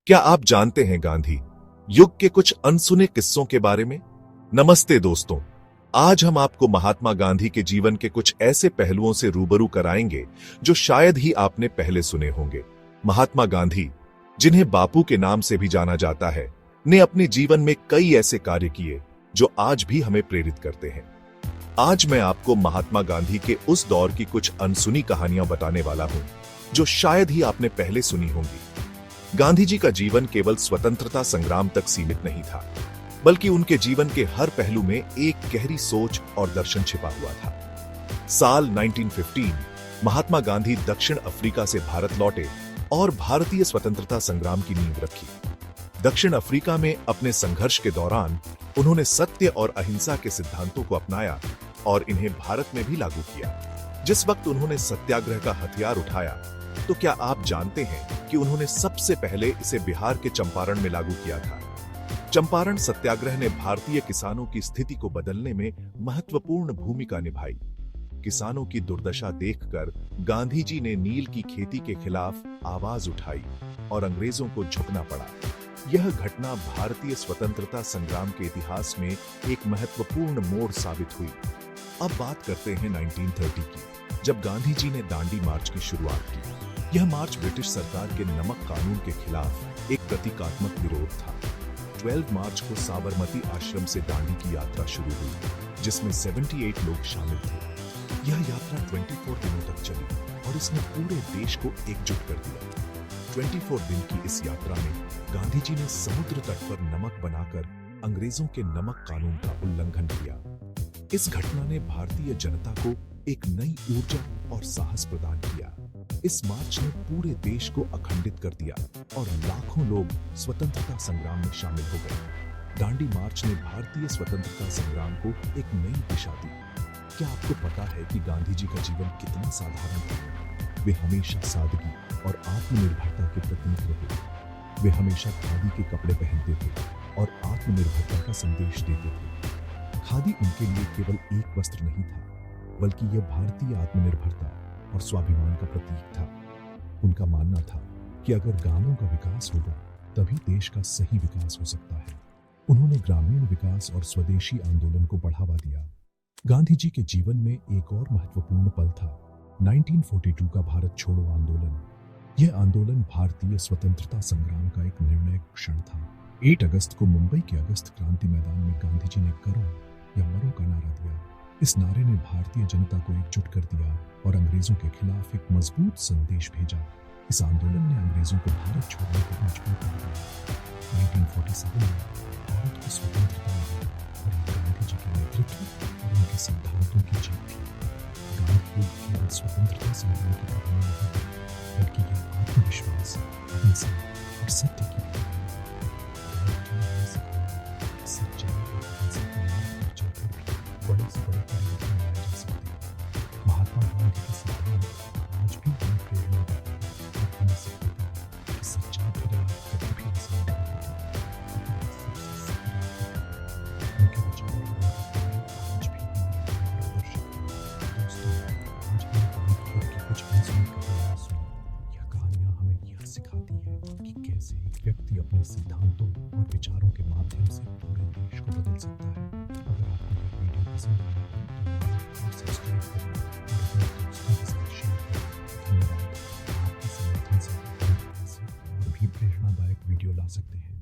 क्या आप जानते हैं गांधी युग के कुछ अनसुने किस्सों के बारे में? नमस्ते दोस्तों, आज हम आपको महात्मा गांधी के जीवन के कुछ ऐसे पहलुओं से रूबरू कराएंगे जो शायद ही आपने पहले सुने होंगे। महात्मा गांधी, जिन्हें बापू के नाम से भी जाना जाता है, ने अपने जीवन में कई ऐसे कार्य किए जो आज भी हमें प्रेरित करते हैं। आज मैं आपको महात्मा गांधी के उस दौर की कुछ अनसुनी कहानियां बताने वाला हूं जो शायद ही आपने पहले सुनी होंगी। गांधी जी का जीवन केवल स्वतंत्रता संग्राम तक सीमित नहीं था, बल्कि उनके जीवन के हर पहलू में एक गहरी सोच और दर्शन छिपा हुआ था। साल 1915 महात्मा गांधी दक्षिण अफ्रीका से भारत लौटे और भारतीय स्वतंत्रता संग्राम की नींव रखी। दक्षिण अफ्रीका में अपने संघर्ष के दौरान उन्होंने सत्य और अहिंसा के सिद्धांतों को अपनाया और इन्हें भारत में भी लागू किया। जिस वक्त उन्होंने सत्याग्रह का हथियार उठाया, तो क्या आप जानते हैं कि उन्होंने सबसे पहले इसे बिहार के चंपारण में लागू किया था। चंपारण सत्याग्रह ने भारतीय किसानों की स्थिति को बदलने में महत्वपूर्ण भूमिका निभाई। किसानों की दुर्दशा देखकर गांधी जी ने नील की खेती के खिलाफ आवाज उठाई और अंग्रेजों को झुकना पड़ा। यह घटना भारतीय स्वतंत्रता संग्राम के इतिहास में एक महत्वपूर्ण मोड़ साबित हुई। अब बात करते हैं 1930 की, जब गांधी जी ने दांडी मार्च की शुरुआत की। यह मार्च ब्रिटिश सरकार के नमक कानून के खिलाफ एक प्रतीकात्मक विरोध था। 12 मार्च को साबरमती आश्रम से दांडी की यात्रा शुरू हुई, जिसमें 78 लोग शामिल थे। यह यात्रा 24 दिनों तक चली और इसने पूरे देश को एकजुट कर दिया। 24 दिन की इस यात्रा में गांधी जी ने समुद्र तट पर नमक बनाकर अंग्रेजों के नमक कानून का उल्लंघन किया। इस घटना ने भारतीय जनता को एक नई ऊर्जा और साहस प्रदान किया। इस मार्च ने पूरे देश को अखंडित कर दिया और लाखों लोग स्वतंत्रता संग्राम में शामिल हो गए। दांडी मार्च ने भारतीय स्वतंत्रता संग्राम को एक नई दिशा दी। क्या आपको पता है कि गांधी जी का जीवन कितना साधारण था? वे हमेशा सादगी और आत्मनिर्भरता के प्रतीक रहे। वे हमेशा खादी के कपड़े पहनते थे और आत्मनिर्भरता का संदेश देते थे। खादी उनके लिए केवल एक वस्त्र नहीं था, बल्कि यह भारतीय आत्मनिर्भरता और स्वाभिमान का प्रतीक था। उनका मानना था कि अगर गांवों का विकास होगा, तभी देश का सही विकास हो सकता है। उन्होंने ग्रामीण विकास और स्वदेशी आंदोलन को बढ़ावा दिया। गांधी जी के जीवन में एक और महत्वपूर्ण पल था 1942 का भारत छोड़ो आंदोलन। यह आंदोलन भारतीय स्वतंत्रता संग्राम का एक निर्णायक क्षण था। 8 अगस्त को मुंबई के अगस्त क्रांति मैदान में गांधी जी ने करो या मरो का नारा दिया। इस नारे ने भारतीय जनता को एकजुट कर दिया और अंग्रेजों के खिलाफ एक मजबूत संदेश भेजा। इस आंदोलन ने अंग्रेजों को भारत छोड़ने पर मजबूर कर दिया। 1947 में भारत को स्वतंत्रता मिली और गांधी जी के नेतृत्व और उनके सिद्धांतों की जीत थी। गांधी केवल स्वतंत्रता संग्राम की कहानी नहीं थी, बल्कि यह आत्मविश्वास, अहिंसा और सत्य की सच्चाई और अहिंसा के मार्ग पर चलकर भी बड़े से बड़े परिवर्तन लाए जा सकते हैं। महात्मा गांधी के सिद्धांत आज भी हमें प्रेरणा देते हैं और हमें सिखाते हैं कि सच्चाई की राह कभी भी आसान नहीं होती। उनके विचारों और आज भी हमारे मार्गदर्शक हैं। दोस्तों, आज हमने गांधी की कुछ अनसुनी कहानियां सुनी। यह कहानियां हमें यह सिखाती हैं कि कैसे एक व्यक्ति अपने सिद्धांतों और विचारों के माध्यम से पूरे देश को बदल सकता है। अगर आपको यह वीडियो पसंद आया तो लाइक और सब्सक्राइब करें और अपने दोस्तों के साथ शेयर करें। धन्यवाद। आपके समर्थन से हम ऐसे और भी प्रेरणादायक वीडियो ला सकते हैं।